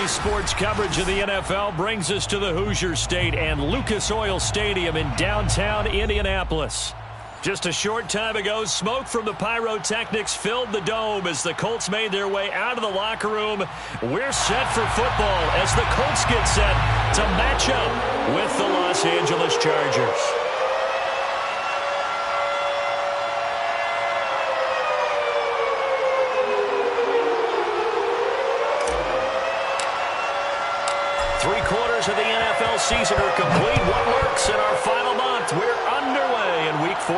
Today's sports coverage of the NFL brings us to the Hoosier State and Lucas Oil Stadium in downtown Indianapolis. Just a short time ago, smoke from the pyrotechnics filled the dome as the Colts made their way out of the locker room. We're set for football as the Colts get set to match up with the Los Angeles Chargers. Three-quarters of the NFL season are complete. What works in our final month? We're underway in Week 14.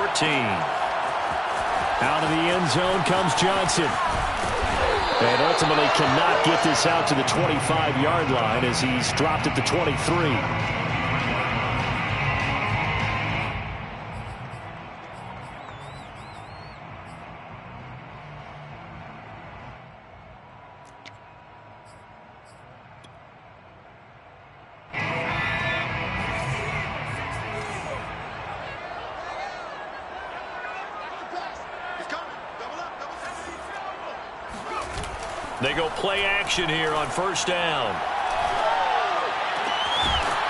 Out of the end zone comes Johnson. And ultimately cannot get this out to the 25-yard line as he's dropped at the 23. They go play action here on first down.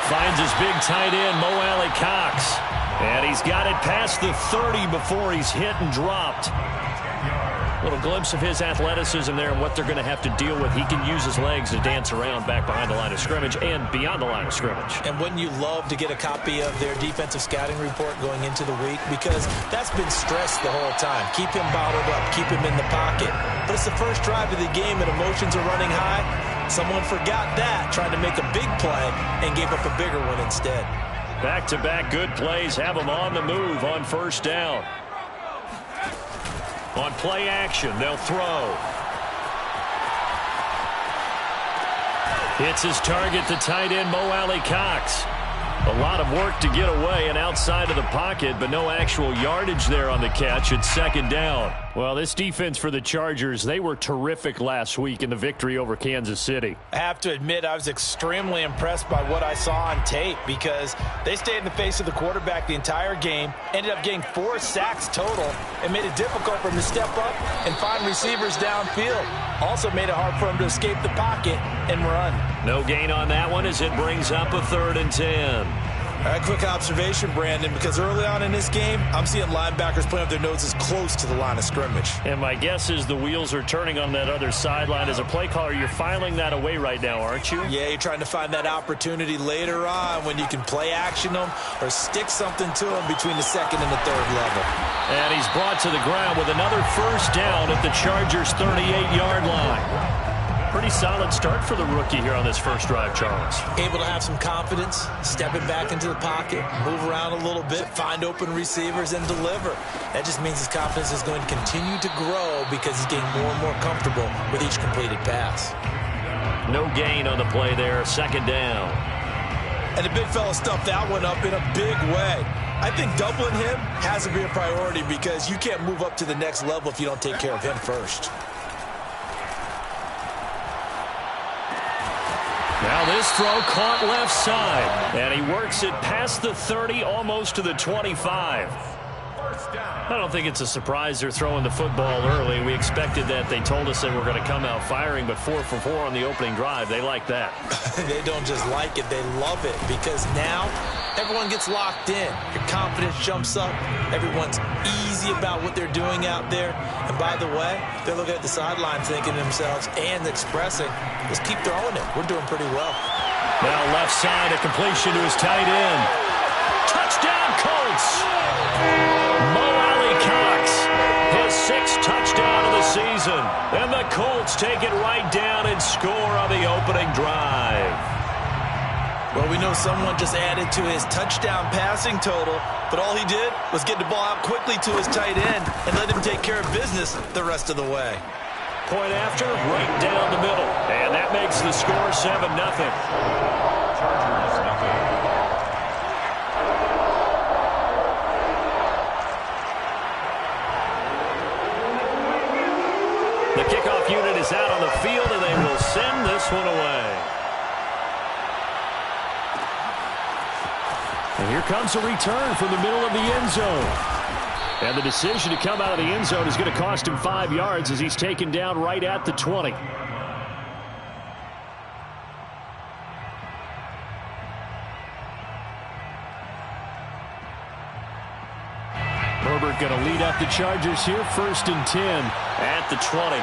Finds his big tight end, Mo Alley-Cox. And he's got it past the 30 before he's hit and dropped. A little glimpse of his athleticism there and what they're going to have to deal with. He can use his legs to dance around back behind the line of scrimmage and beyond the line of scrimmage. And wouldn't you love to get a copy of their defensive scouting report going into the week? Because that's been stressed the whole time. Keep him bottled up. Keep him in the pocket. But it's the first drive of the game and emotions are running high. Someone forgot that, trying to make a big play and gave up a bigger one instead. Back-to-back good plays have them on the move on first down. On play action, they'll throw. Hits his target, the tight end, Mo Alley-Cox. A lot of work to get away and outside of the pocket, but no actual yardage there on the catch. It's second down. Well, this defense for the Chargers, they were terrific last week in the victory over Kansas City. I have to admit, I was extremely impressed by what I saw on tape because they stayed in the face of the quarterback the entire game, ended up getting 4 sacks total, and made it difficult for him to step up and find receivers downfield. Also made it hard for him to escape the pocket and run. No gain on that one as it brings up a 3rd and 10. All right, quick observation, Brandon, because early on in this game, I'm seeing linebackers playing with their noses close to the line of scrimmage. And my guess is the wheels are turning on that other sideline. As a play caller, you're filing that away right now, aren't you? Yeah, you're trying to find that opportunity later on when you can play action them or stick something to them between the 2nd and the 3rd level. And he's brought to the ground with another first down at the Chargers' 38-yard line. Pretty solid start for the rookie here on this first drive, Charles. Able to have some confidence, stepping back into the pocket, move around a little bit, find open receivers, and deliver. That just means his confidence is going to continue to grow because he's getting more and more comfortable with each completed pass. No gain on the play there, second down. And the big fella stuffed that one up in a big way. I think doubling him has to be a priority because you can't move up to the next level if you don't take care of him first. Now this throw caught left side, and he works it past the 30, almost to the 25. I don't think it's a surprise they're throwing the football early. We expected that. They told us they were going to come out firing, but 4 for 4 on the opening drive. They like that. They don't just like it, they love it, because now everyone gets locked in. Your confidence jumps up. Everyone's easy about what they're doing out there. And by the way, they're looking at the sideline thinking to themselves and expressing, let's keep throwing it. We're doing pretty well. Now left side, a completion to his tight end. Touchdown, Colts! Mo Alley-Cox, his 6th touchdown of the season. And the Colts take it right down and score on the opening drive. Well, we know someone just added to his touchdown passing total, but all he did was get the ball out quickly to his tight end and let him take care of business the rest of the way. Point after, right down the middle. And that makes the score 7-0. Chargers nothing. The kickoff unit is out on the field, and they will send this one away. And here comes a return from the middle of the end zone. And the decision to come out of the end zone is going to cost him 5 yards as he's taken down right at the 20. Herbert going to lead up the Chargers here, 1st and 10 at the 20.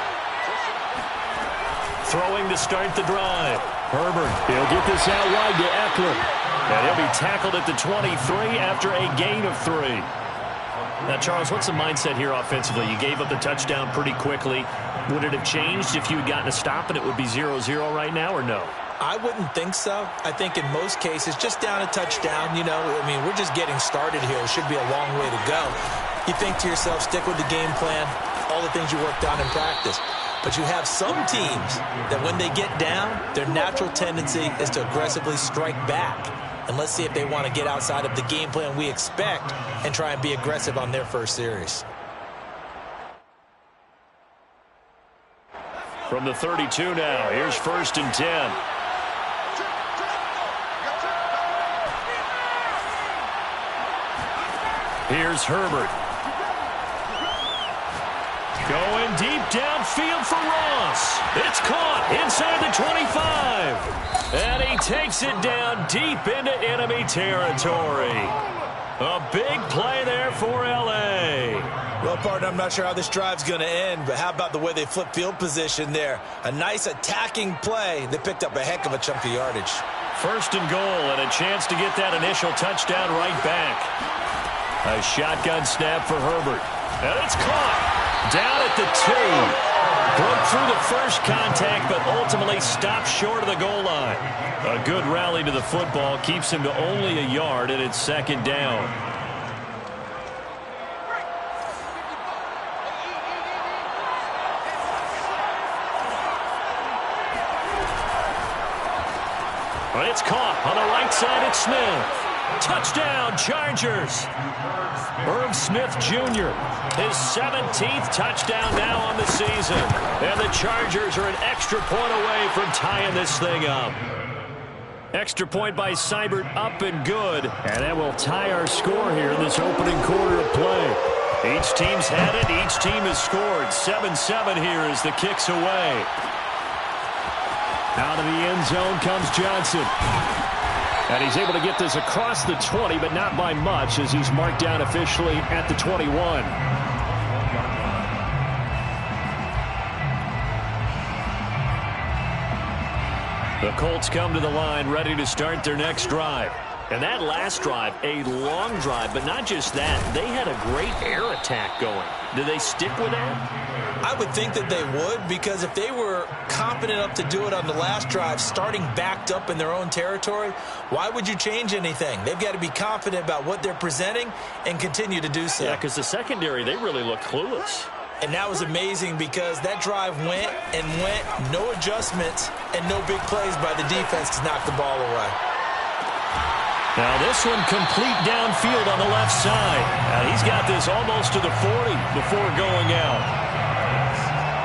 Throwing to start the drive. Herbert, he'll get this out wide to Eckler. And he'll be tackled at the 23 after a gain of 3. Now, Charles, what's the mindset here offensively? You gave up the touchdown pretty quickly. Would it have changed if you had gotten a stop and it would be 0-0 right now, or no? I wouldn't think so. I think in most cases, just down a touchdown, you know, I mean, we're just getting started here. It should be a long way to go. You think to yourself, stick with the game plan, all the things you worked on in practice. But you have some teams that when they get down, their natural tendency is to aggressively strike back. And let's see if they want to get outside of the game plan we expect and try and be aggressive on their first series. From the 32 now, here's 1st and 10. Here's Herbert. Going deep downfield for Ross. It's caught inside the 25. And he takes it down deep into enemy territory. A big play there for L.A. Well, partner, I'm not sure how this drive's going to end, but how about the way they flip field position there? A nice attacking play. They picked up a heck of a chunk of yardage. 1st and goal and a chance to get that initial touchdown right back. A shotgun snap for Herbert. And it's caught. Down at the 2. Broke through the first contact, but ultimately stopped short of the goal line. A good rally to the football keeps him to only a yard, and it's 2nd down. But it's caught on the right side. It's Smith. Touchdown, Chargers. Irv Smith Jr., his 17th touchdown now on the season. And the Chargers are an extra point away from tying this thing up. Extra point by Seibert, up and good. And that will tie our score here in this opening quarter of play. Each team's had it. Each team has scored. 7-7 here as the kick's away. Out of the end zone comes Johnson. And he's able to get this across the 20, but not by much, as he's marked down officially at the 21. The Colts come to the line, ready to start their next drive. And that last drive, a long drive, but not just that. They had a great air attack going. Do they stick with that? I would think that they would, because if they were confident enough to do it on the last drive, starting backed up in their own territory, why would you change anything? They've got to be confident about what they're presenting and continue to do so. Yeah, because the secondary, they really look clueless. And that was amazing because that drive went and went, no adjustments, and no big plays by the defense to knock the ball away. Now this one complete downfield on the left side. And he's got this almost to the 40 before going out.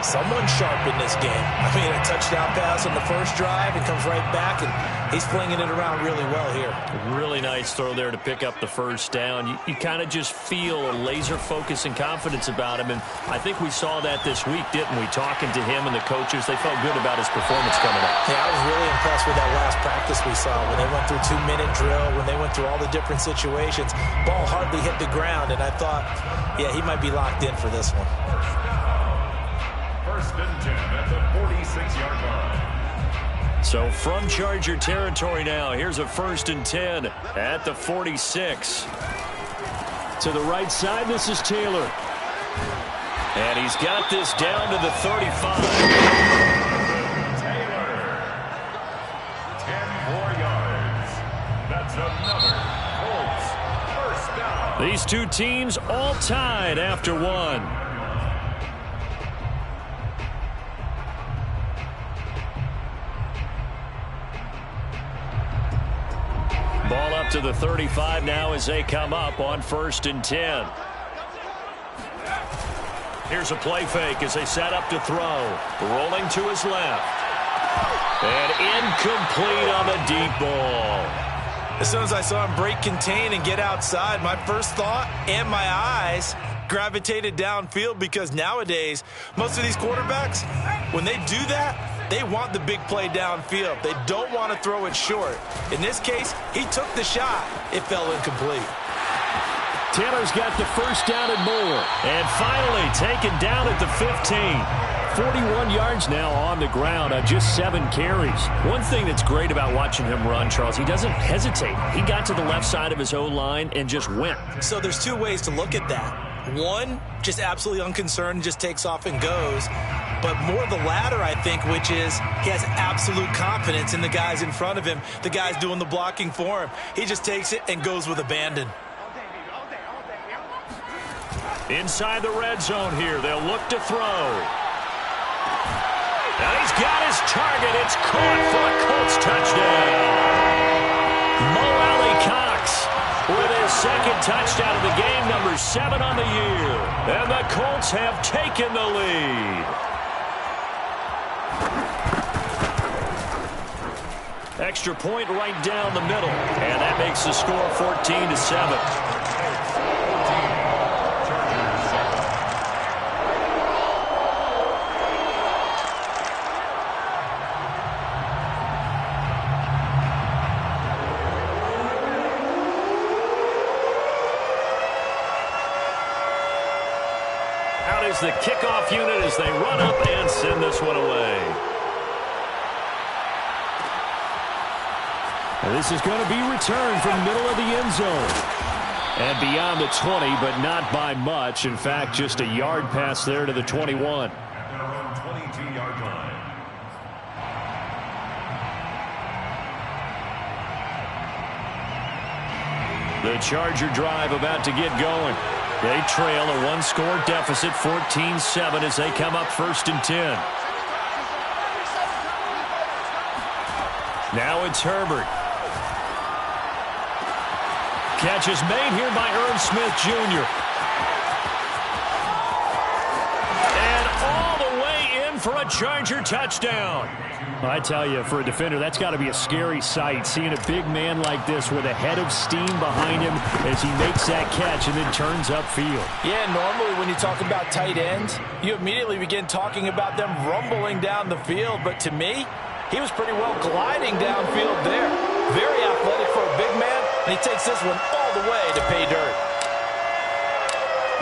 Someone sharp in this game. I mean, a touchdown pass on the first drive and comes right back, and he's flinging it around really well here. Really nice throw there to pick up the first down. You kind of just feel a laser focus and confidence about him, and I think we saw that this week, didn't we? Talking to him and the coaches, they felt good about his performance coming up. Yeah, I was really impressed with that last practice we saw when they went through 2-minute drill, when they went through all the different situations. Ball hardly hit the ground, and I thought, yeah, he might be locked in for this one. 1st and 10 at the 46-yard line. So from Charger territory now, here's a 1st and 10 at the 46. To the right side, this is Taylor. And he's got this down to the 35. Taylor. 10 more yards. That's another Colts 1st down. These two teams all tied after one. Ball up to the 35 now as they come up on 1st and 10. Here's a play fake as they set up to throw. Rolling to his left. And incomplete on the deep ball. As soon as I saw him break contain and get outside, my first thought and my eyes gravitated downfield, because nowadays, most of these quarterbacks, when they do that, they want the big play downfield. They don't want to throw it short. In this case, he took the shot. It fell incomplete. Taylor's got the first down and more. And finally taken down at the 15. 41 yards now on the ground on just 7 carries. One thing that's great about watching him run, Charles, he doesn't hesitate. He got to the left side of his O-line and just went. So there's 2 ways to look at that. One, just absolutely unconcerned, just takes off and goes. But more the latter, I think, which is he has absolute confidence in the guys in front of him, the guys doing the blocking for him. He just takes it and goes with abandon. Inside the red zone here, they'll look to throw. And he's got his target. It's caught for a Colts touchdown. Mo Alley-Cox with his second touchdown of the game, number 7 on the year. And the Colts have taken the lead. Extra point right down the middle. And that makes the score 14-7. The kickoff unit as they run up and send this one away. And this is going to be returned from the middle of the end zone. And beyond the 20, but not by much. In fact, just a yard pass there to the 21. At their own 22-yard line. The Charger drive about to get going. They trail a 1-score deficit, 14-7, as they come up 1st and 10. Now it's Herbert. Catch is made here by Irv Smith Jr. And all the way in for a Charger touchdown. I tell you, for a defender, that's got to be a scary sight, seeing a big man like this with a head of steam behind him as he makes that catch and then turns upfield. Yeah, normally when you talk about tight ends, you immediately begin talking about them rumbling down the field. But to me, he was pretty well gliding downfield there. Very athletic for a big man, and he takes this one all the way to pay dirt.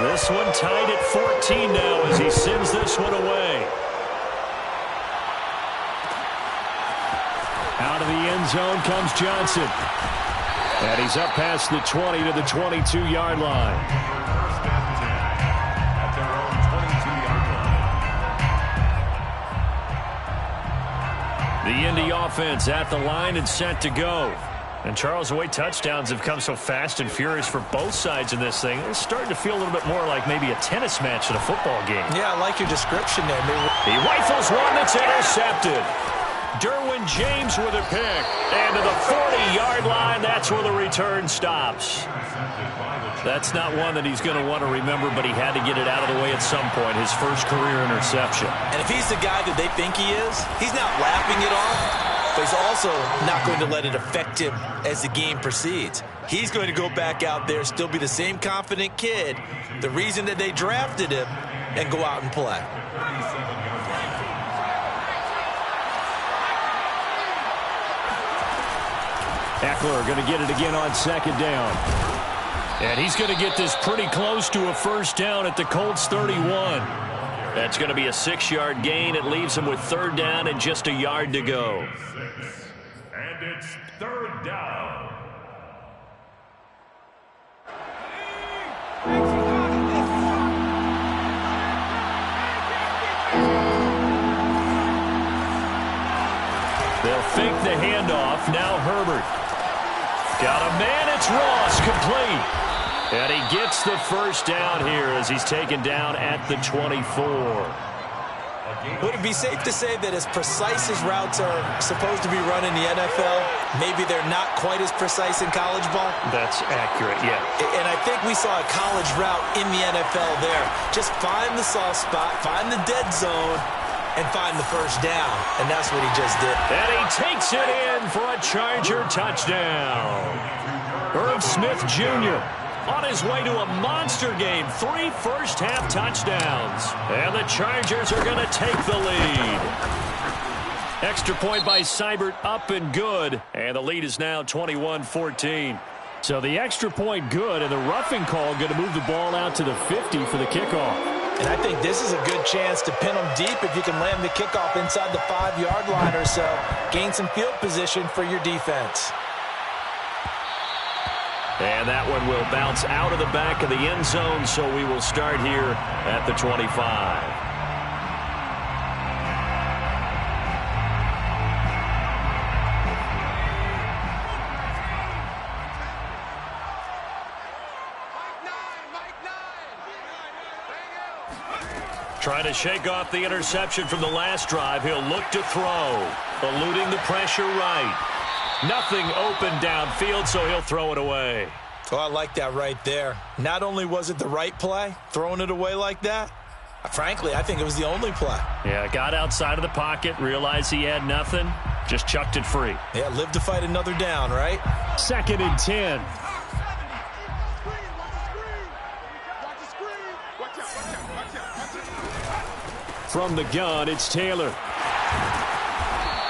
This one tied at 14 now as he sends this one away. Out of the end zone comes Johnson. And he's up past the 20 to the 22-yard line. First and 10 at their own 22-yard line. The Indy offense at the line and set to go. And Charles, the way touchdowns have come so fast and furious for both sides in this thing, it's starting to feel a little bit more like maybe a tennis match at a football game. Yeah, I like your description there. He rifles one that's intercepted. Derwin James with a pick. And to the 40-yard line, that's where the return stops. That's not one that he's going to want to remember, but he had to get it out of the way at some point, his first career interception. And if he's the guy that they think he is, he's not laughing it off, but he's also not going to let it affect him as the game proceeds. He's going to go back out there, still be the same confident kid, the reason that they drafted him, and go out and play. Eckler going to get it again on 2nd down. And he's going to get this pretty close to a first down at the Colts 31. That's going to be a 6-yard gain. It leaves him with 3rd down and just a yard to go. And it's 3rd down. They'll fake the handoff. Now Herbert. Got a man. It's Ross, complete. And he gets the first down here as he's taken down at the 24. Would it be safe to say that as precise as routes are supposed to be run in the NFL, maybe they're not quite as precise in college ball? That's accurate, yeah. And I think we saw a college route in the NFL there. Just find the soft spot, find the dead zone, and find the first down. And that's what he just did. And he takes it in for a Charger touchdown. Irv Smith Jr. on his way to a monster game. 3 first-half touchdowns. And the Chargers are going to take the lead. Extra point by Seibert, up and good. And the lead is now 21-14. So the extra point good, and the roughing call going to move the ball out to the 50 for the kickoff. And I think this is a good chance to pin them deep if you can land the kickoff inside the 5-yard line or so. Gain some field position for your defense. And that one will bounce out of the back of the end zone, so we will start here at the 25. Trying to shake off the interception from the last drive. He'll look to throw. Eluding the pressure right. Nothing open downfield, so he'll throw it away. Oh, I like that right there. Not only was it the right play, throwing it away like that, frankly, I think it was the only play. Yeah, got outside of the pocket, realized he had nothing, just chucked it free. Yeah, live to fight another down, right? 2nd and 10. From the gun, it's Taylor.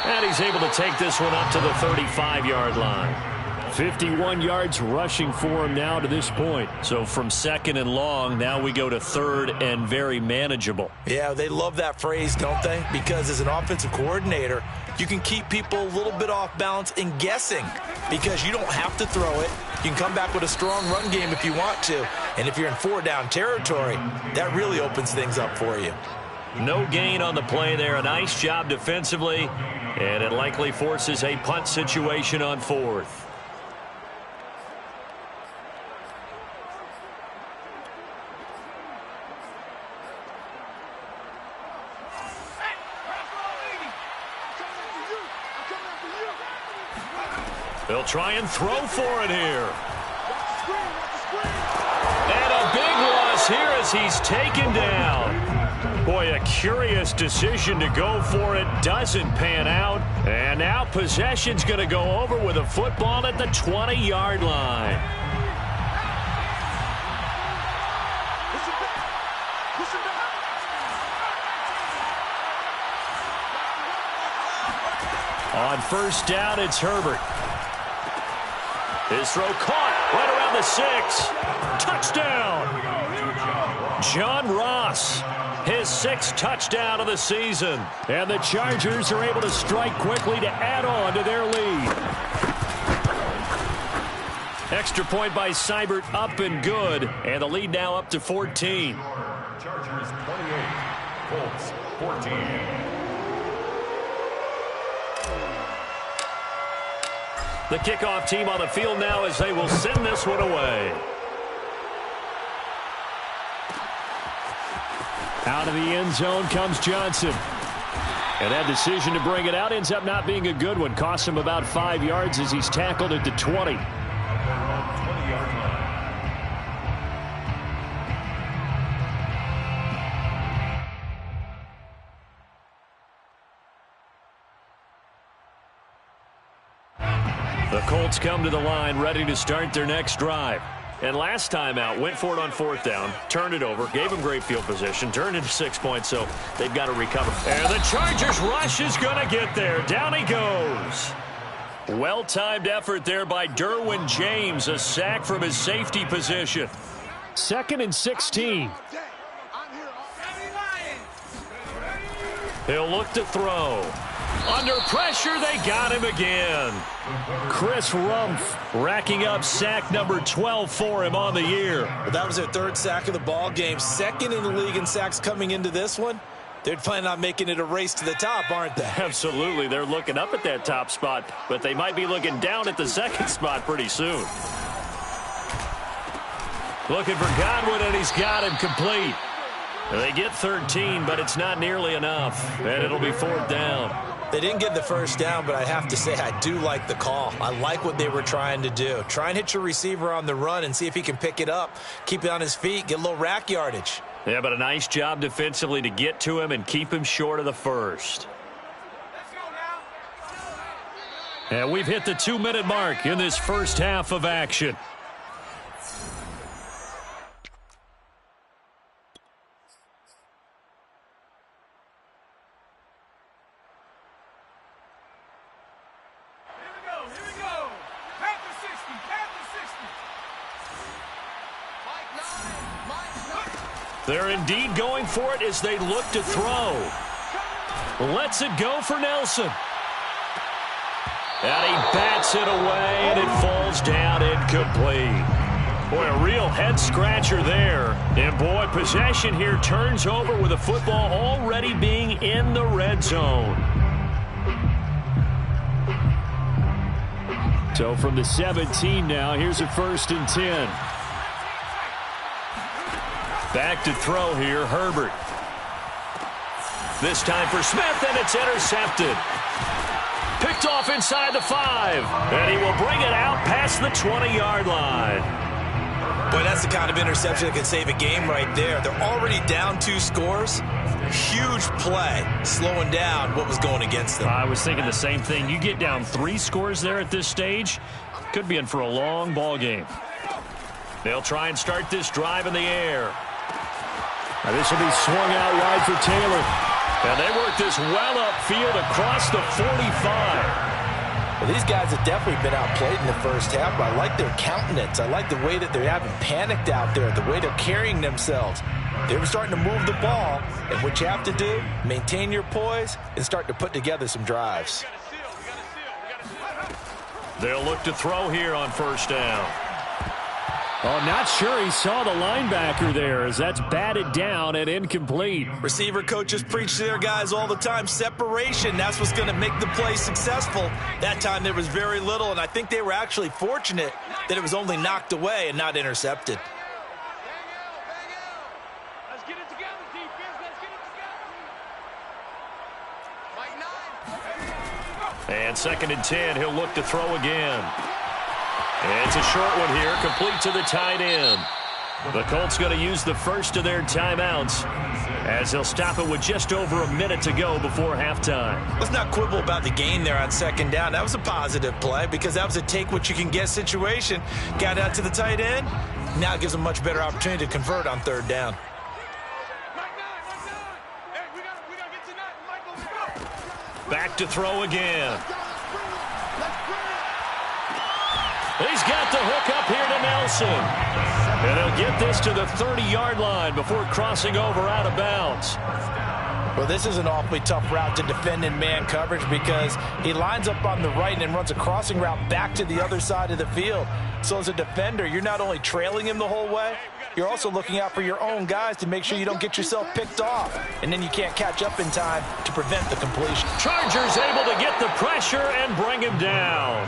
And he's able to take this one up to the 35-yard line. 51 yards rushing for him now to this point. So from 2nd and long, now we go to 3rd and very manageable. Yeah, they love that phrase, don't they? Because as an offensive coordinator, you can keep people a little bit off balance and guessing because you don't have to throw it. You can come back with a strong run game if you want to. And if you're in 4-down territory, that really opens things up for you. No gain on the play there. A nice job defensively, and it likely forces a punt situation on 4th. They'll try and throw for it here. And a big loss here as he's taken down. Boy, a curious decision to go for it. Doesn't pan out. And now possession's going to go over with a football at the 20-yard line. On 1st down, it's Herbert. His throw caught right around the 6. Touchdown. John Ross. His 6th touchdown of the season. And the Chargers are able to strike quickly to add on to their lead. Extra point by Seibert up and good. And the lead now up to 14. Chargers 28, Colts 14. The kickoff team on the field now as they will send this one away. Out of the end zone comes Johnson. And that decision to bring it out ends up not being a good one. Costs him about 5 yards as he's tackled at the 20. The Colts come to the line ready to start their next drive. And last time out, went for it on 4th down, turned it over, gave them great field position, turned into 6 points, so they've got to recover. And the Chargers rush is going to get there. Down he goes. Well-timed effort there by Derwin James, a sack from his safety position. 2nd and 16. He'll look to throw. Under pressure, they got him again. Chris Rumph racking up sack number 12 for him on the year. Well, that was their 3rd sack of the ball game. 2nd in the league in sacks coming into this one. They're planning on making it a race to the top, aren't they? Absolutely. They're looking up at that top spot, but they might be looking down at the 2nd spot pretty soon. Looking for Godwin, and he's got him complete. They get 13, but it's not nearly enough, and it'll be 4th down. They didn't get the 1st down, but I have to say I do like the call. I like what they were trying to do. Try and hit your receiver on the run and see if he can pick it up, keep it on his feet, get a little rack yardage. Yeah, but a nice job defensively to get to him and keep him short of the 1st. And we've hit the 2-minute mark in this first half of action. They're indeed going for it as they look to throw. Lets it go for Nelson. And he bats it away, and it falls down incomplete. Boy, a real head-scratcher there. And, boy, possession here turns over with the football already being in the red zone. So from the 17 now, here's a 1st and 10. Back to throw here, Herbert. This time for Smith, and it's intercepted. Picked off inside the 5, and he will bring it out past the 20-yard line. Boy, that's the kind of interception that can save a game right there. They're already down 2 scores. Huge play, slowing down what was going against them. I was thinking the same thing. You get down 3 scores there at this stage, could be in for a long ball game. They'll try and start this drive in the air. Now this will be swung out wide for Taylor. And they work this well upfield across the 45. Well, these guys have definitely been outplayed in the first half, but I like their countenance. I like the way that they haven't panicked out there, the way they're carrying themselves. They were starting to move the ball, and what you have to do, maintain your poise and start to put together some drives. They'll look to throw here on 1st down. Oh, not sure he saw the linebacker there as that's batted down and incomplete. Receiver coaches preach to their guys all the time. Separation, that's what's going to make the play successful. That time there was very little, and I think they were actually fortunate that it was only knocked away and not intercepted. Let's get it together, defense. Let's get it together. Mike 9. And 2nd and 10, he'll look to throw again. And it's a short one here, complete to the tight end. The Colts going to use the first of their timeouts as they'll stop it with just over a minute to go before halftime. Let's not quibble about the gain there on 2nd down. That was a positive play because that was a take-what-you-can-get situation. Got out to the tight end. Now it gives them a much better opportunity to convert on 3rd down. Back to throw again. He's got the hook up here to Nelson. And he'll get this to the 30-yard line before crossing over out of bounds. Well, this is an awfully tough route to defend in man coverage because he lines up on the right and then runs a crossing route back to the other side of the field. So as a defender, you're not only trailing him the whole way, you're also looking out for your own guys to make sure you don't get yourself picked off. And then you can't catch up in time to prevent the completion. Chargers able to get the pressure and bring him down.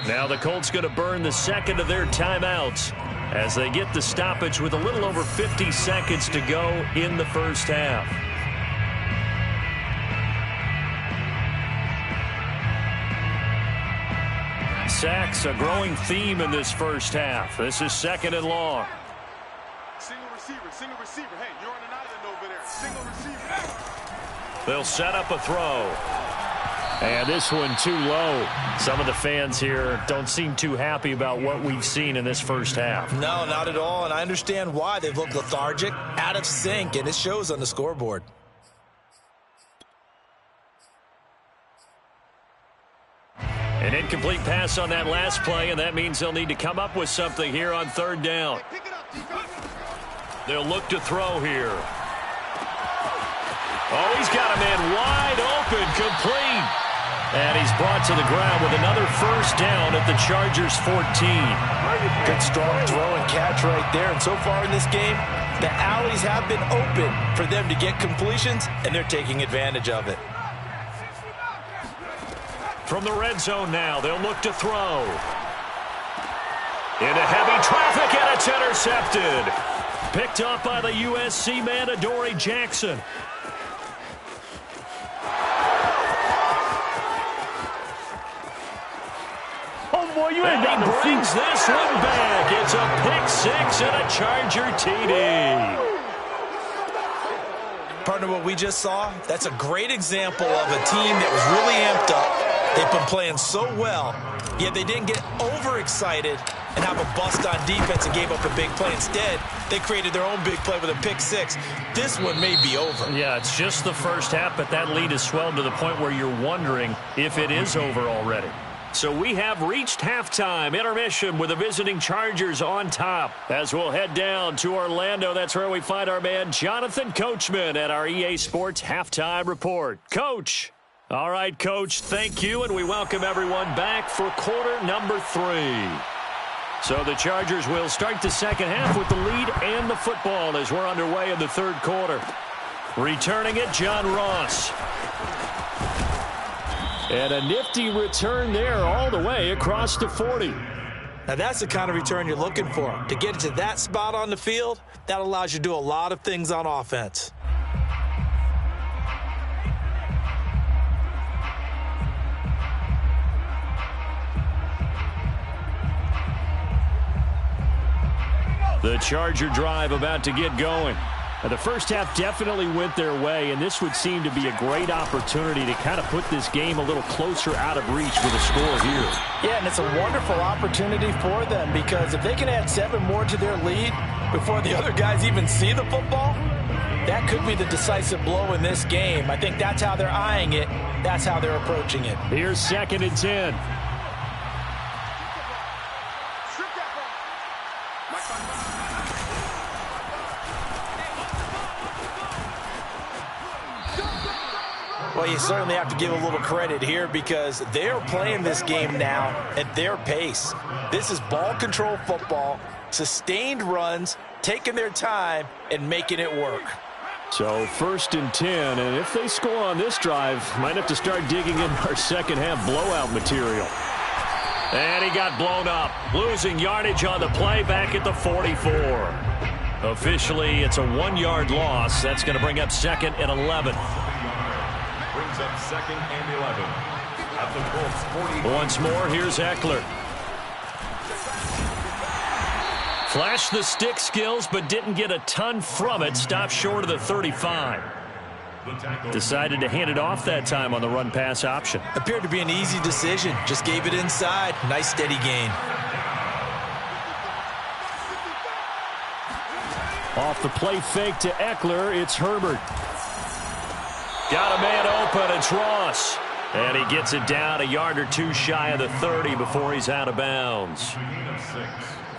Now the Colts going to burn the 2nd of their timeouts as they get the stoppage with a little over 50 seconds to go in the first half. Sacks, a growing theme in this first half. This is 2nd and long. Single receiver. Hey, you're on an island over there. Single receiver. They'll set up a throw. And this one too low. Some of the fans here don't seem too happy about what we've seen in this first half. No, not at all, and I understand why. They've looked lethargic, out of sync, and it shows on the scoreboard. An incomplete pass on that last play, and that means they'll need to come up with something here on 3rd down. They'll look to throw here. Oh, he's got a man wide open, complete. And he's brought to the ground with another 1st down at the Chargers' 14. Good strong throw and catch right there. And so far in this game, the alleys have been open for them to get completions, and they're taking advantage of it. From the red zone now, they'll look to throw. Into heavy traffic, and it's intercepted. Picked up by the USC man, Adoree Jackson. Boy, you ain't got no feet. Brings this one back. It's a pick-6 and a Charger TD. Partner, what we just saw, that's a great example of a team that was really amped up. They've been playing so well, yet they didn't get overexcited and have a bust on defense and gave up a big play. Instead, they created their own big play with a pick-6. This one may be over. Yeah, it's just the first half, but that lead has swelled to the point where you're wondering if it is over already. So we have reached halftime intermission with the visiting Chargers on top. As we'll head down to Orlando, that's where we find our man Jonathan Coachman at our EA Sports Halftime Report. Coach. All right, Coach, thank you, and we welcome everyone back for quarter number 3. So the Chargers will start the second half with the lead and the football as we're underway in the third quarter. Returning it, John Ross. And a nifty return there all the way across the 40. Now that's the kind of return you're looking for. To get to that spot on the field, that allows you to do a lot of things on offense. The Charger drive about to get going. Now, the first half definitely went their way, and this would seem to be a great opportunity to kind of put this game a little closer out of reach with a score here. Yeah, and it's a wonderful opportunity for them because if they can add 7 more to their lead before the other guys even see the football, that could be the decisive blow in this game. I think that's how they're eyeing it. That's how they're approaching it. Here's 2nd and 10. Well, you certainly have to give a little credit here because they're playing this game now at their pace. This is ball control football, sustained runs, taking their time, and making it work. So 1st and 10, and if they score on this drive, might have to start digging in our second half blowout material. And he got blown up, losing yardage on the play back at the 44. Officially, it's a 1-yard loss. That's going to bring up 2nd and 11. Brings up 2nd and 11 at the Colts 40. Once more, here's Eckler. Flashed the stick skills, but didn't get a ton from it. Stopped short of the 35. Decided to hand it off that time on the run-pass option. Appeared to be an easy decision. Just gave it inside. Nice steady gain. Off the play fake to Eckler, it's Herbert. Got a man open, it's Ross. And he gets it down a yard or 2 shy of the 30 before he's out of bounds.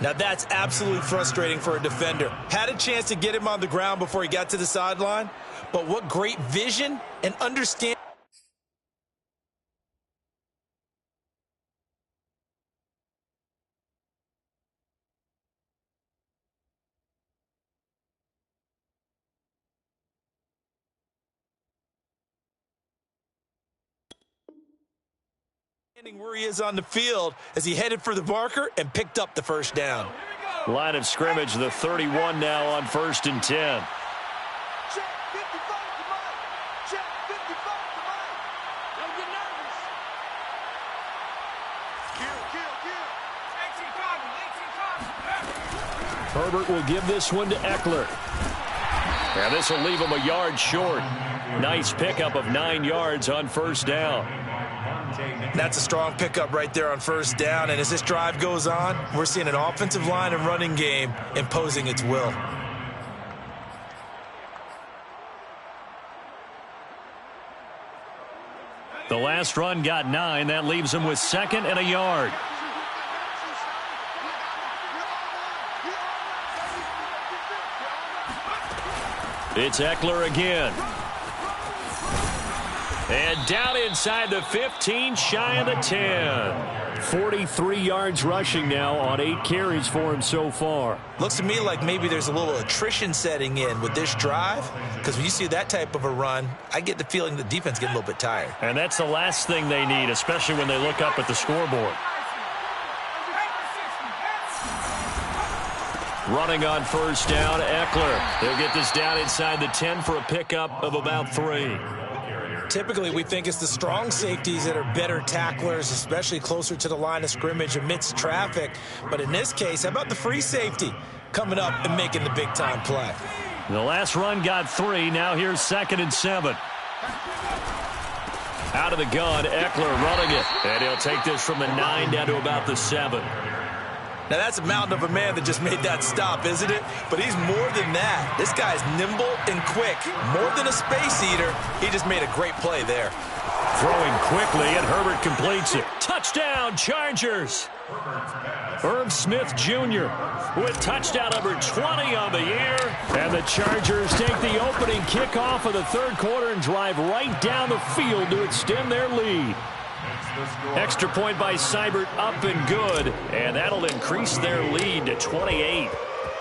Now that's absolutely frustrating for a defender. Had a chance to get him on the ground before he got to the sideline, but what great vision and understanding. Where he is on the field as he headed for the marker and picked up the first down. Line of scrimmage, the 31 now on 1st and 10. Check 55 to Mike. Check 55 to Mike. Don't get nervous. Kill. Herbert will give this one to Eckler. And this will leave him a yard short. Nice pickup of 9 yards on 1st down. That's a strong pickup right there on 1st down, and as this drive goes on, we're seeing an offensive line and running game imposing its will. The last run got 9. That leaves him with 2nd and a yard. It's Eckler again. And down inside the 15, shy of the 10. 43 yards rushing now on 8 carries for him so far. Looks to me like maybe there's a little attrition setting in with this drive, because when you see that type of a run, I get the feeling the defense getting a little bit tired. And that's the last thing they need, especially when they look up at the scoreboard. Running on 1st down, Eckler. They'll get this down inside the 10 for a pickup of about 3. Typically, we think it's the strong safeties that are better tacklers, especially closer to the line of scrimmage amidst traffic. But in this case, how about the free safety coming up and making the big-time play? The last run got 3. Now here's 2nd and 7. Out of the gun, Eckler running it. And he'll take this from the 9 down to about the 7. Now, that's a mountain of a man that just made that stop, isn't it? But he's more than that. This guy's nimble and quick. More than a space eater, he just made a great play there. Throwing quickly, and Herbert completes it. Touchdown, Chargers! Herb Smith Jr. with touchdown number 20 on the year. And the Chargers take the opening kickoff of the third quarter and drive right down the field to extend their lead. Extra point by Seibert, up and good. And that'll increase their lead to 28.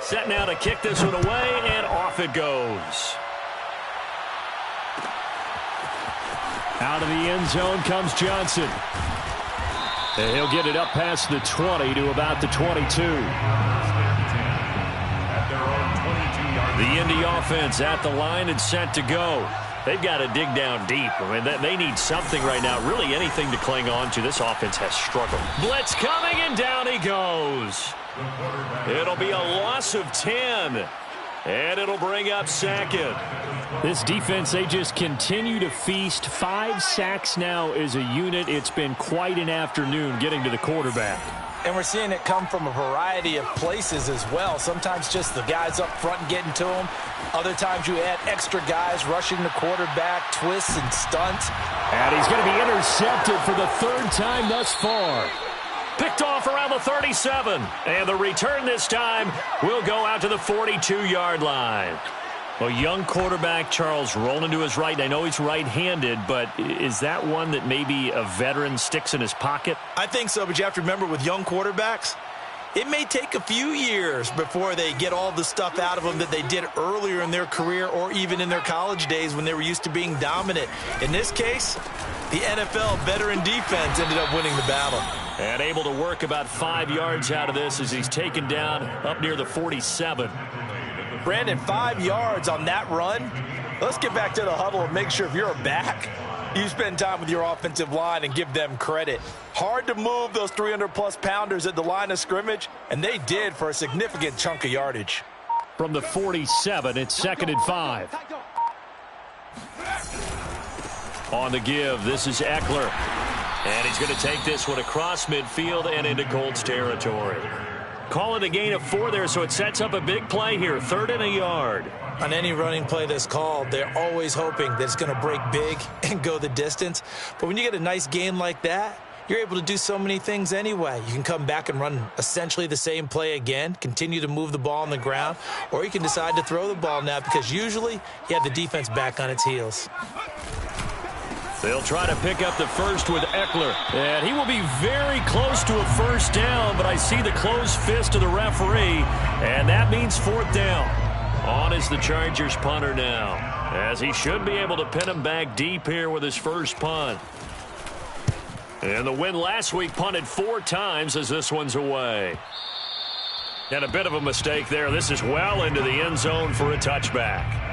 Set now to kick this one away, and off it goes. Out of the end zone comes Johnson. And he'll get it up past the 20 to about the 22. The Indy offense at the line and set to go. They've got to dig down deep. I mean, they need something right now, really anything to cling on to. This offense has struggled. Blitz coming, and down he goes. It'll be a loss of 10. And it'll bring up second. This defense, they just continue to feast. 5 sacks now as a unit. It's been quite an afternoon getting to the quarterback. And we're seeing it come from a variety of places as well. Sometimes just the guys up front and getting to them. Other times you add extra guys rushing the quarterback, twists and stunts. And he's going to be intercepted for the 3rd time thus far. Picked off around the 37. And the return this time will go out to the 42-yard line. Well, young quarterback Charles rolling to his right. I know he's right-handed, but is that one that maybe a veteran sticks in his pocket? I think so, but you have to remember with young quarterbacks, it may take a few years before they get all the stuff out of them that they did earlier in their career or even in their college days when they were used to being dominant. In this case, the NFL veteran defense ended up winning the battle. And able to work about 5 yards out of this as he's taken down up near the 47. Brandon, 5 yards on that run. Let's get back to the huddle and make sure if you're a back, you spend time with your offensive line and give them credit. Hard to move those 300-plus pounders at the line of scrimmage, and they did for a significant chunk of yardage. From the 47, it's 2nd and 5. On the give, this is Eckler. And he's going to take this one across midfield and into Colts territory. Call it a gain of 4 there, so it sets up a big play here. 3rd and a yard. On any running play that's called, they're always hoping that it's going to break big and go the distance. But when you get a nice gain like that, you're able to do so many things anyway. You can come back and run essentially the same play again, continue to move the ball on the ground, or you can decide to throw the ball now because usually you have the defense back on its heels. They'll try to pick up the first with Eckler. And he will be very close to a first down, but I see the closed fist of the referee, and that means 4th down. On is the Chargers punter now, as he should be able to pin him back deep here with his first punt. And the win last week punted 4 times as this one's away. And a bit of a mistake there. This is well into the end zone for a touchback.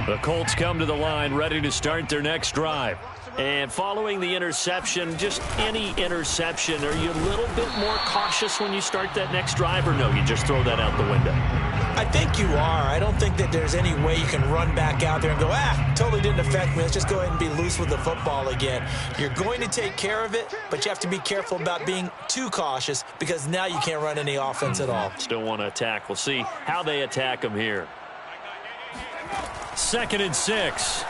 The Colts come to the line ready to start their next drive. And following the interception, just any interception, are you a little bit more cautious when you start that next drive, or no, you just throw that out the window? I think you are. I don't think that there's any way you can run back out there and go, totally didn't affect me. Let's just go ahead and be loose with the football again. You're going to take care of it, but you have to be careful about being too cautious because now you can't run any offense at all. Still want to attack. We'll see how they attack them here. 2nd and 6.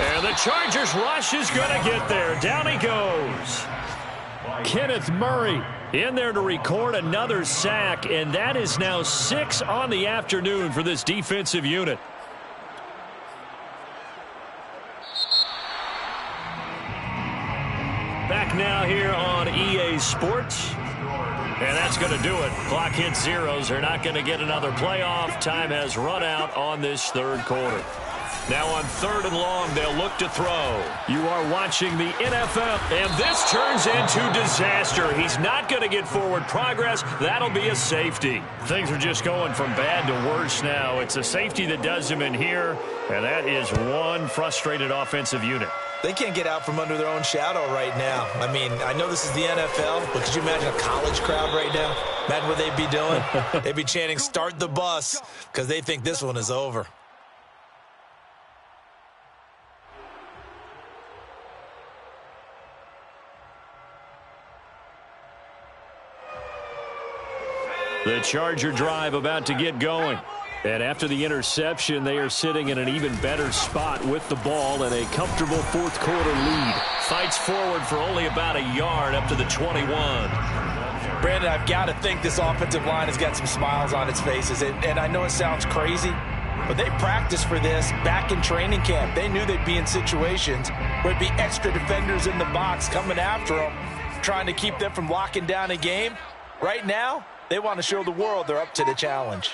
And the Chargers rush is going to get there. Down he goes. Kenneth Murray in there to record another sack, and that is now 6 on the afternoon for this defensive unit. Back now here on EA Sports. And that's going to do it. Clock hits zeros. They're not going to get another playoff. Time has run out on this third quarter. Now on 3rd and long, they'll look to throw. You are watching the NFL, and this turns into disaster. He's not going to get forward progress. That'll be a safety. Things are just going from bad to worse now. It's a safety that does him in here, and that is one frustrated offensive unit. They can't get out from under their own shadow right now. I mean, I know this is the NFL, but could you imagine a college crowd right now? Imagine what they'd be doing. They'd be chanting, "Start the bus," because they think this one is over. The Charger drive about to get going. And after the interception, they are sitting in an even better spot with the ball and a comfortable fourth quarter lead. Fights forward for only about a yard up to the 21. Brandon, I've got to think this offensive line has got some smiles on its faces. And I know it sounds crazy, but they practiced for this back in training camp. They knew they'd be in situations where it'd be extra defenders in the box coming after them, trying to keep them from locking down a game. Right now, they want to show the world they're up to the challenge.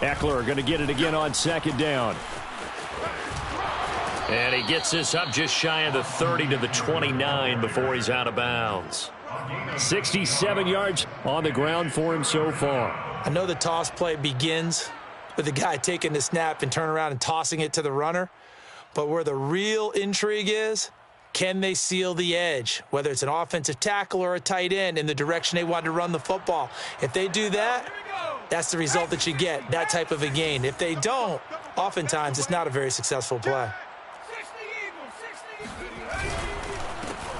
Eckler going to get it again on second down. And he gets this up just shy of the 30 to the 29 before he's out of bounds. 67 yards on the ground for him so far. I know the toss play begins with the guy taking the snap and turning around and tossing it to the runner. But where the real intrigue is, can they seal the edge, whether it's an offensive tackle or a tight end, in the direction they want to run the football? If they do that, that's the result that you get, that type of a gain. If they don't, oftentimes it's not a very successful play.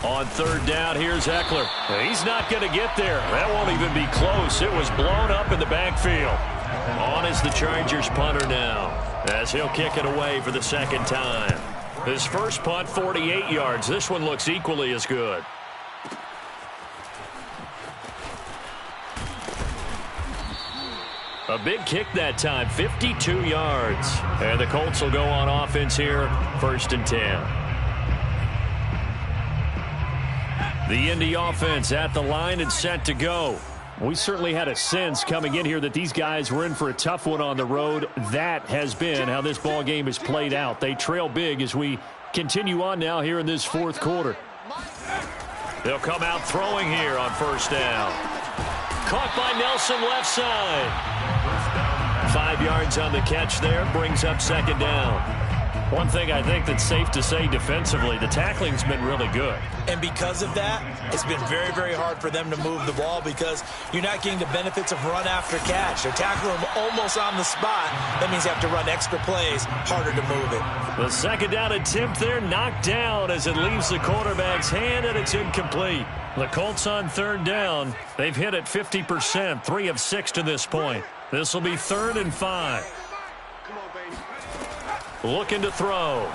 On third down, here's Eckler. He's not going to get there. That won't even be close. It was blown up in the backfield. On is the Chargers punter now, as he'll kick it away for the second time. His first punt, 48 yards. This one looks equally as good. A big kick that time, 52 yards. And the Colts will go on offense here, 1st and 10. The Indy offense at the line and set to go. We certainly had a sense coming in here that these guys were in for a tough one on the road. That has been how this ball game has played out. They trail big as we continue on now here in this fourth quarter. They'll come out throwing here on first down. Caught by Nelson left side. 5 yards on the catch there, brings up second down. One thing I think that's safe to say defensively, the tackling's been really good. And because of that, it's been very, very hard for them to move the ball because you're not getting the benefits of run after catch. They're tackling them almost on the spot. That means you have to run extra plays, harder to move it. The second down attempt there knocked down as it leaves the quarterback's hand, and it's incomplete. The Colts on third down. They've hit it 50%, 3 of 6 to this point. This will be 3rd and 5. Looking to throw.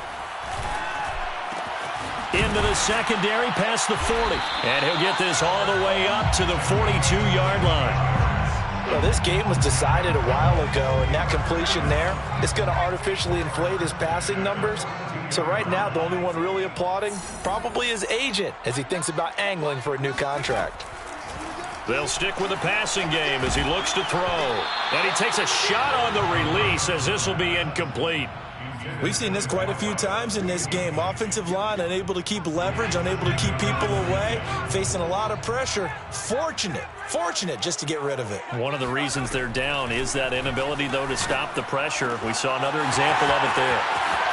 Into the secondary, past the 40. And he'll get this all the way up to the 42-yard line. Well, this game was decided a while ago, and that completion there is going to artificially inflate his passing numbers. So right now, the only one really applauding probably his agent as he thinks about angling for a new contract. They'll stick with the passing game as he looks to throw. And he takes a shot on the release as this will be incomplete. We've seen this quite a few times in this game. Offensive line unable to keep leverage, unable to keep people away, facing a lot of pressure. Fortunate just to get rid of it. One of the reasons they're down is that inability, though, to stop the pressure. We saw another example of it there.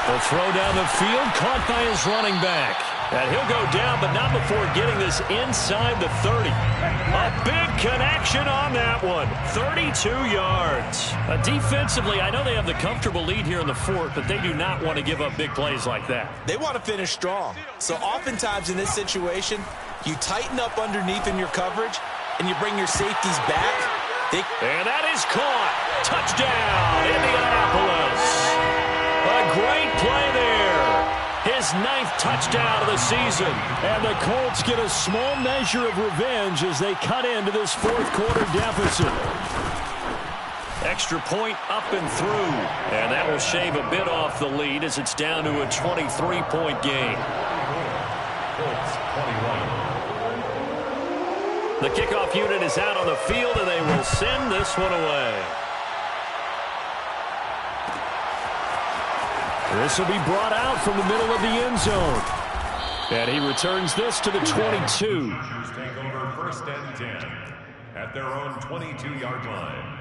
The throw down the field, caught by his running back. And he'll go down, but not before getting this inside the 30. A big connection on that one. 32 yards. Defensively, I know they have the comfortable lead here in the fourth, but they do not want to give up big plays like that. They want to finish strong. So oftentimes in this situation, you tighten up underneath in your coverage, and you bring your safeties back. And that is caught. Touchdown, Indianapolis. A great play there. His 9th touchdown of the season. And the Colts get a small measure of revenge as they cut into this fourth quarter deficit. Extra point up and through. And that will shave a bit off the lead as it's down to a 23-point game. Colts 21. The kickoff unit is out on the field, and they will send this one away. This will be brought out from the middle of the end zone. And he returns this to the 22. Hoosiers take over 1st and 10 at their own 22-yard line.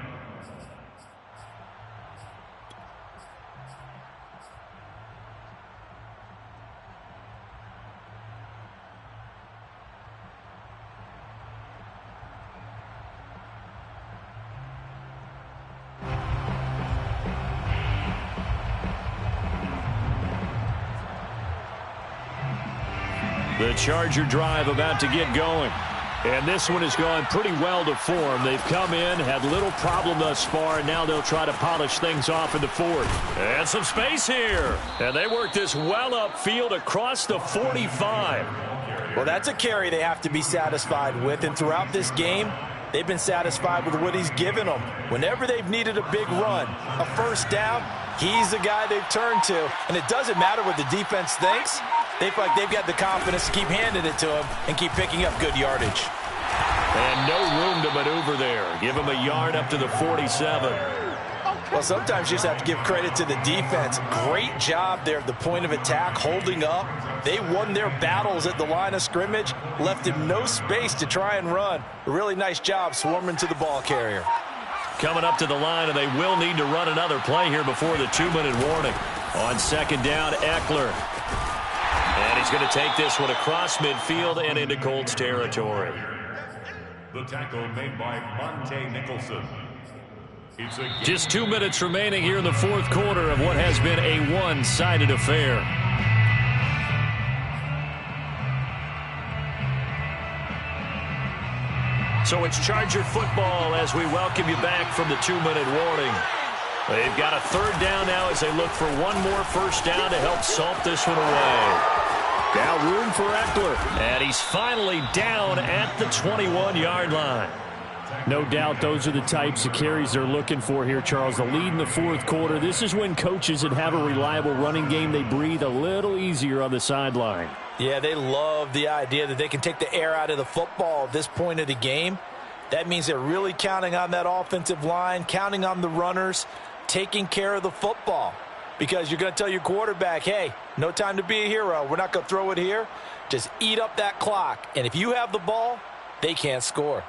The Charger drive about to get going. And this one has gone pretty well to form. They've come in, had little problem thus far, and now they'll try to polish things off in the fourth. And some space here. And they work this well upfield across the 45. Well, that's a carry they have to be satisfied with. And throughout this game, they've been satisfied with what he's given them. Whenever they've needed a big run, a first down, he's the guy they've turned to. And it doesn't matter what the defense thinks. They feel like they've got the confidence to keep handing it to him and keep picking up good yardage. And no room to maneuver there. Give him a yard up to the 47. Well, sometimes you just have to give credit to the defense. Great job there at the point of attack, holding up. They won their battles at the line of scrimmage, left him no space to try and run. A really nice job swarming to the ball carrier. Coming up to the line, and they will need to run another play here before the 2-minute warning. On second down, Eckler. And he's going to take this one across midfield and into Colts territory. The tackle made by Monte Nicholson. Just 2 minutes remaining here in the fourth quarter of what has been a one-sided affair. So it's Charger football as we welcome you back from the 2-minute warning. They've got a third down now as they look for one more first down to help salt this one away. Now room for Eckler. And he's finally down at the 21-yard line. No doubt those are the types of carries they're looking for here, Charles. The lead in the fourth quarter. This is when coaches that have a reliable running game, they breathe a little easier on the sideline. Yeah, they love the idea that they can take the air out of the football at this point of the game. That means they're really counting on that offensive line, counting on the runners, taking care of the football. Because you're going to tell your quarterback, hey, no time to be a hero. We're not going to throw it here. Just eat up that clock. And if you have the ball, they can't score.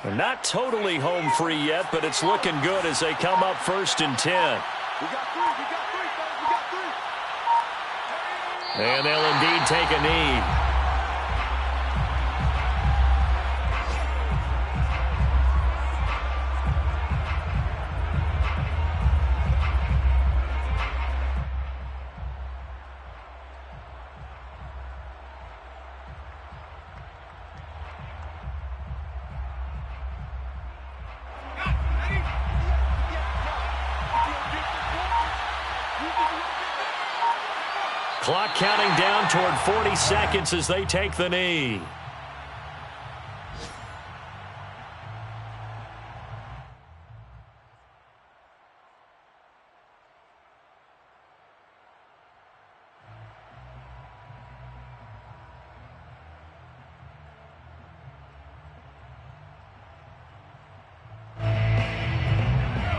They're not totally home free yet, but it's looking good as they come up 1st and 10. We got three, fellas, we got three. And they'll indeed take a knee. Clock counting down toward 40 seconds as they take the knee.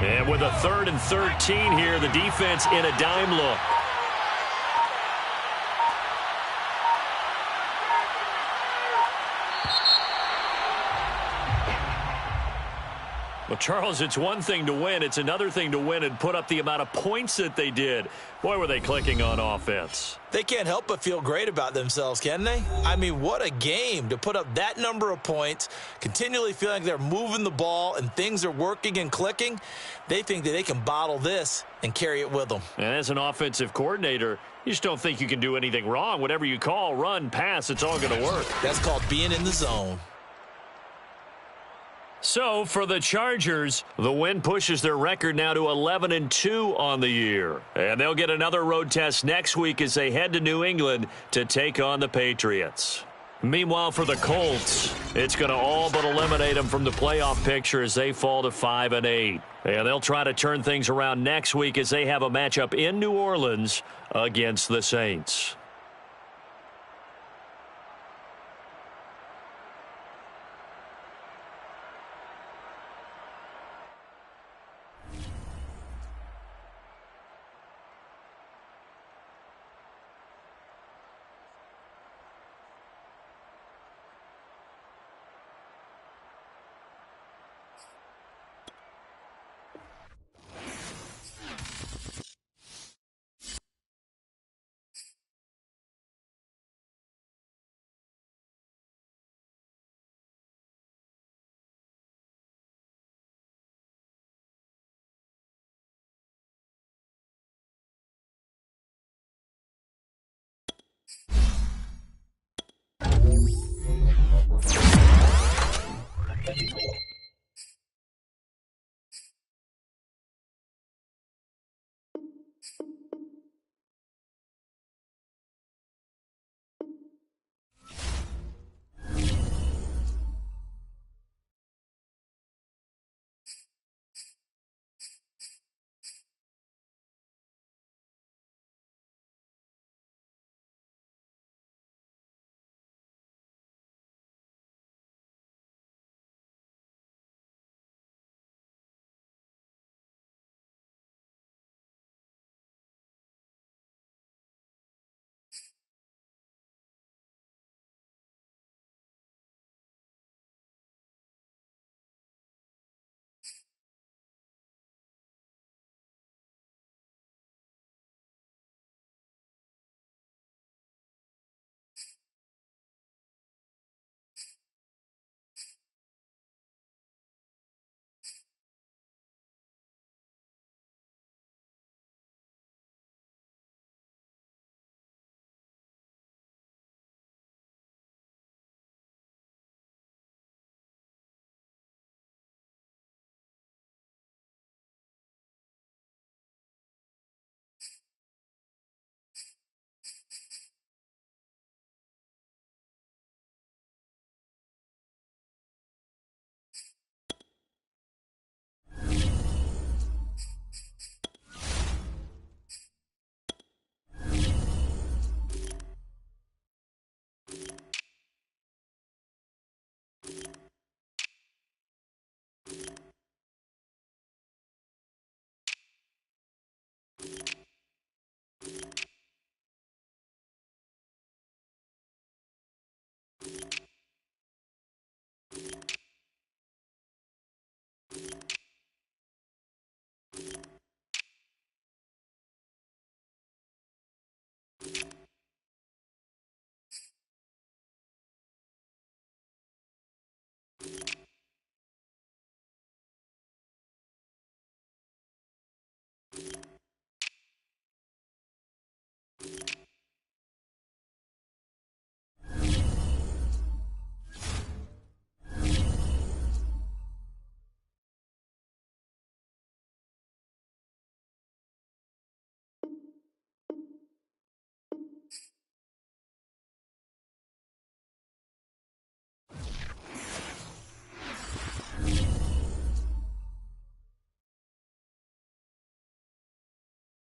And with a 3rd and 13 here, the defense in a dime look. Well, Charles, it's one thing to win. It's another thing to win and put up the amount of points that they did. Boy, were they clicking on offense. They can't help but feel great about themselves, can they? I mean, what a game to put up that number of points, continually feeling like they're moving the ball and things are working and clicking. They think that they can bottle this and carry it with them. And as an offensive coordinator, you just don't think you can do anything wrong. Whatever you call, run, pass, it's all going to work. That's called being in the zone. So, for the Chargers, the win pushes their record now to 11-2 on the year. And they'll get another road test next week as they head to New England to take on the Patriots. Meanwhile, for the Colts, it's going to all but eliminate them from the playoff picture as they fall to 5-8. And they'll try to turn things around next week as they have a matchup in New Orleans against the Saints.